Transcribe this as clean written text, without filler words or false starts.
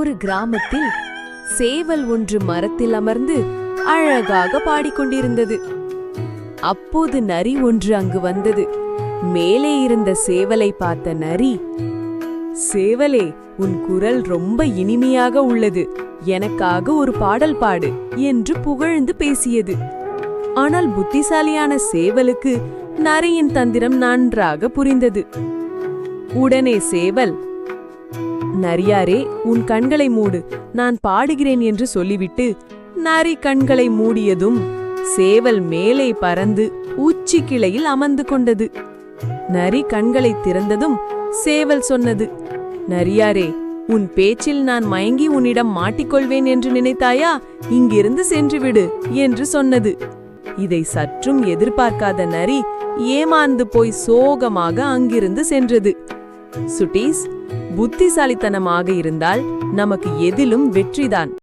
ஒரு கிராமத்தில் சேவல் ஒன்று மரத்தில் அமர்ந்து அழகாக பாடிக்கொண்டிருந்தது. அப்போது நரி ஒன்று அங்கு வந்தது. மேலே இருந்த சேவலை பார்த்த நரி, "சேவலே, உன் குரல் ரொம்ப இனிமையாக உள்ளது, எனக்காக ஒரு பாடல் பாடு" என்று புகழ்ந்து பேசியது. ஆனால் புத்திசாலியான சேவலுக்கு நரியின் தந்திரம் நன்றாக புரிந்தது. உடனே சேவல், "நரியாரே, உன் கண்களை மூடு, நான் பாடுகிறேன்" என்று சொல்லிவிட்டு நரி கண்களை மூடியதும் சேவல் மேலே பறந்து உச்சி கிளையில் அமர்ந்து கொண்டது. நரி கண்களை திறந்ததும் சேவல் சொன்னது, "நரியாரே, உன் பேச்சில் நான் மயங்கி உன்னிடம் மாட்டிக்கொள்வேன் என்று நினைத்தாயா? இங்கிருந்து சென்றுவிடு" என்று சொன்னது. இதை சற்றும் எதிர்பார்க்காத நரி ஏமாந்து போய் சோகமாக அங்கிருந்து சென்றது. சுட்டீஸ், புத்திசாலித்தனமாக இருந்தால் நமக்கு எதிலும் வெற்றிதான்.